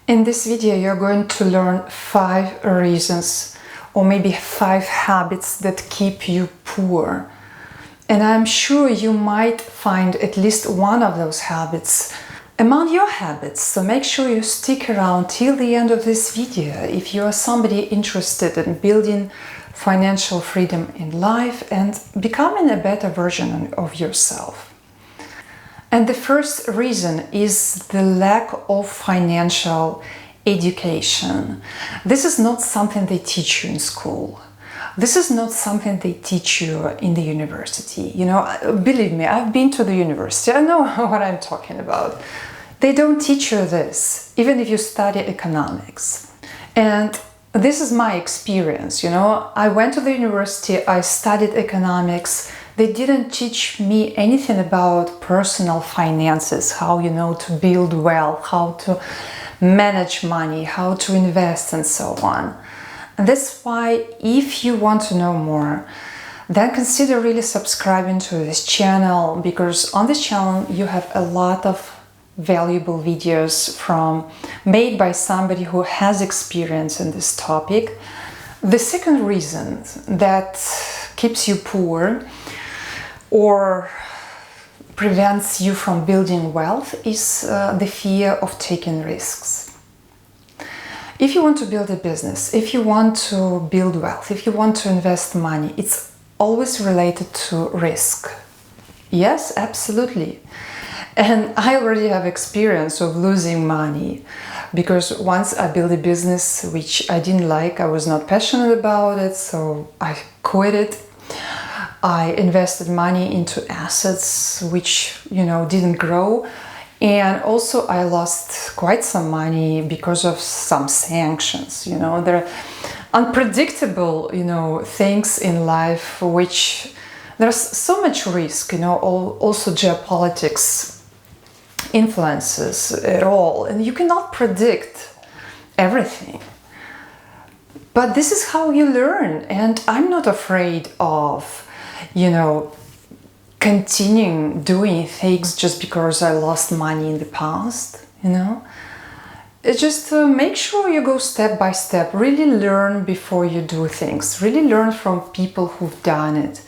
In this video, you're going to learn 5 reasons or maybe 5 habits that keep you poor. And I'm sure you might find at least one of those habits among your habits. So make sure you stick around till the end of this video if you are somebody interested in building financial freedom in life and becoming a better version of yourself. And the first reason is the lack of financial education. This is not something they teach you in school. This is not something they teach you in the university. You know, believe me, I've been to the university. I know what I'm talking about. They don't teach you this, even if you study economics. And this is my experience, you know. I went to the university, I studied economics. They didn't teach me anything about personal finances, how, you know, to build wealth, how to manage money, how to invest, and so on. And that's why, if you want to know more, then consider really subscribing to this channel, because on this channel you have a lot of valuable videos made by somebody who has experience in this topic. The second reason that keeps you poor or prevents you from building wealth is the fear of taking risks. If you want to build a business, if you want to build wealth, if you want to invest money, it's always related to risk. Yes, absolutely. And I already have experience of losing money, because once I built a business which I didn't like, I was not passionate about it, so I quit it. I invested money into assets which, you know, didn't grow. And also I lost quite some money because of some sanctions. You know, there are unpredictable, you know, things in life which there's so much risk, you know, also geopolitics influences it all. And you cannot predict everything. But this is how you learn. And I'm not afraid of, you know, continuing doing things just because I lost money in the past, you know. It's just make sure you go step by step, really learn before you do things, really learn from people who've done it.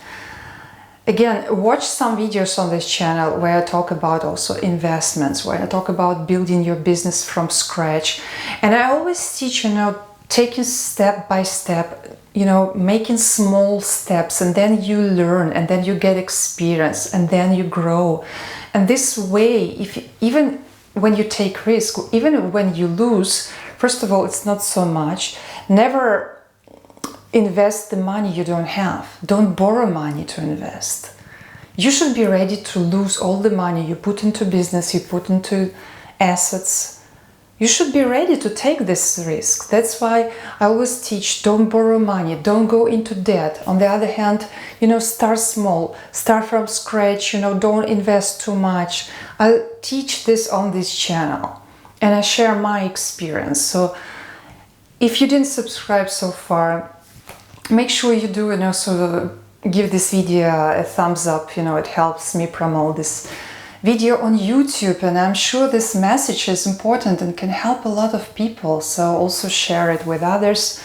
Again, watch some videos on this channel where I talk about also investments, where I talk about building your business from scratch. And I always teach, you know, taking step by step, you know, making small steps, and then you learn, and then you get experience, and then you grow. And this way, even when you take risk, even when you lose, first of all, it's not so much. Never invest the money you don't have. Don't borrow money to invest. You should be ready to lose all the money you put into business, you put into assets. You should be ready to take this risk. That's why I always teach, don't borrow money, don't go into debt. On the other hand, you know, start small, start from scratch, you know, don't invest too much. I teach this on this channel and I share my experience. So if you didn't subscribe so far, make sure you do, and also give this video a thumbs up. You know, it helps me promote this video on YouTube, and I'm sure this message is important and can help a lot of people. So also share it with others,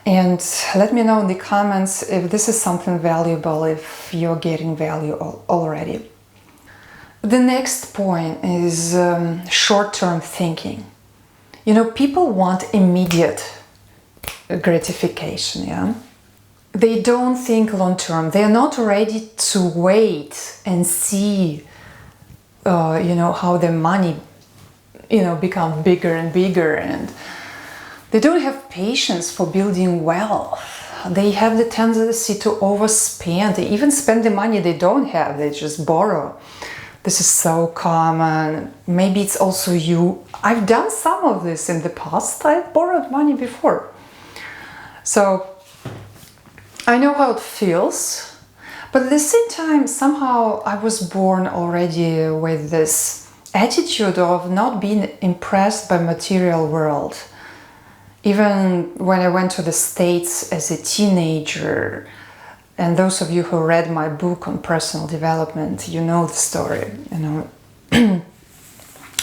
and let me know in the comments if this is something valuable, if you're getting value already. The next point is short-term thinking. You know, people want immediate gratification, yeah? They don't think long-term. They're not ready to wait and see you know, how the money, you know, become bigger and bigger, and they don't have patience for building wealth. They have the tendency to overspend. They even spend the money they don't have. They just borrow. This is so common. Maybe it's also you. I've done some of this in the past. I've borrowed money before. So I know how it feels. But at the same time, somehow I was born already with this attitude of not being impressed by material world. Even when I went to the States as a teenager, and those of you who read my book on personal development, you know the story, you know.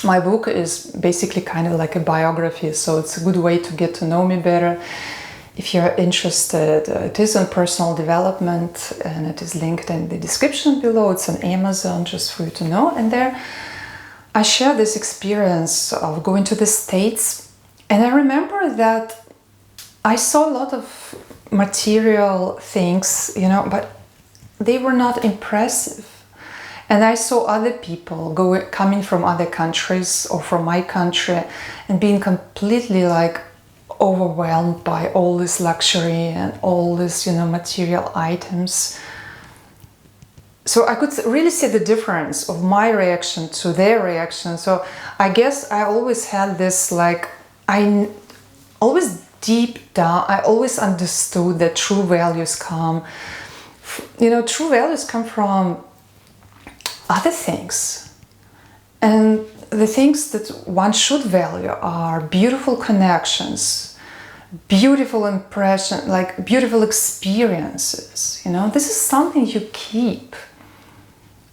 My book is basically kind of like a biography, so it's a good way to get to know me better. If you're interested, it is on personal development and it is linked in the description below. It's on Amazon, just for you to know. And there I share this experience of going to the States. And I remember that I saw a lot of material things, but they were not impressive. And I saw other people coming from other countries or from my country and being completely like overwhelmed by all this luxury and all this, material items. So I could really see the difference of my reaction to their reaction. So I guess I always had this, like, I always deep down, I always understood that true values come, true values come from other things. And the things that one should value are beautiful connections, beautiful impression, like beautiful experiences. This is something you keep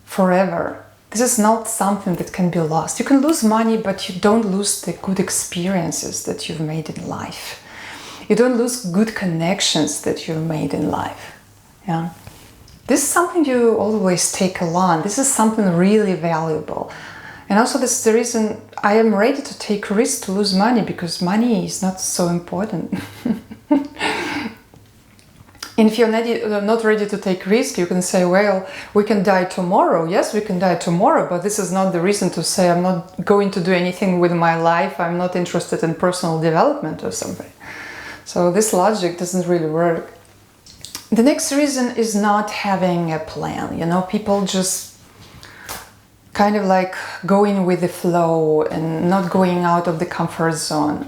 forever. This is not something that can be lost. You can lose money, but you don't lose the good experiences that you've made in life. You don't lose good connections that you've made in life. Yeah. This is something you always take along. This is something really valuable. And also this is the reason I am ready to take risks to lose money, because money is not so important. And if you're not ready to take risk, you can say, well, we can die tomorrow. Yes, we can die tomorrow, but this is not the reason to say I'm not going to do anything with my life. I'm not interested in personal development or something. So this logic doesn't really work. The next reason is not having a plan. People just kind of like going with the flow and not going out of the comfort zone.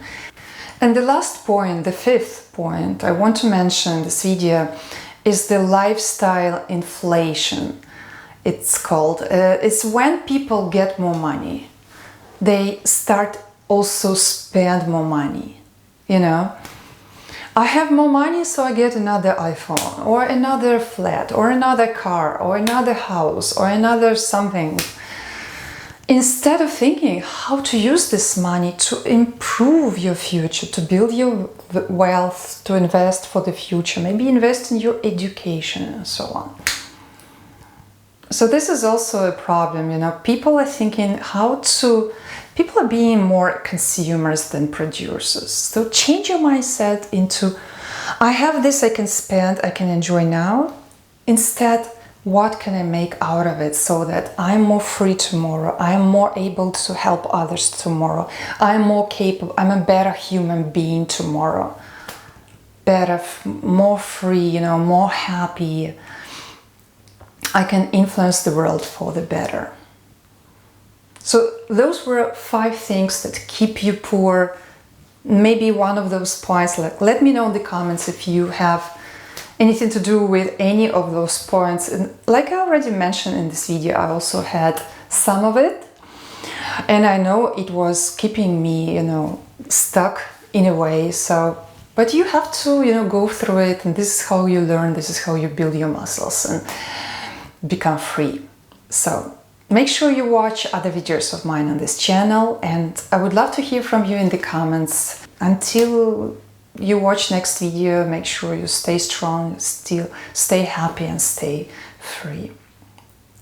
And the last point, the fifth point I want to mention in this video is the lifestyle inflation. It's called. It's when people get more money, they start also spend more money. I have more money, so I get another iPhone, or another flat, or another car, or another house, or another something. Instead of thinking how to use this money to improve your future, to build your wealth, to invest for the future, maybe invest in your education and so on. So this is also a problem, people are thinking people are being more consumers than producers. So change your mindset into, I have this I can spend, I can enjoy now. Instead, what can I make out of it so that I'm more free tomorrow? I'm more able to help others tomorrow. I'm more capable, I'm a better human being tomorrow. Better, more free, more happy. I can influence the world for the better. So those were 5 things that keep you poor. Maybe one of those points, let me know in the comments if you have anything to do with any of those points. And like I already mentioned in this video, I also had some of it. And I know it was keeping me, stuck in a way. But you have to, go through it. And this is how you learn. This is how you build your muscles and become free. So make sure you watch other videos of mine on this channel, and I would love to hear from you in the comments. Until you watch next video, make sure you stay strong, still stay happy and stay free.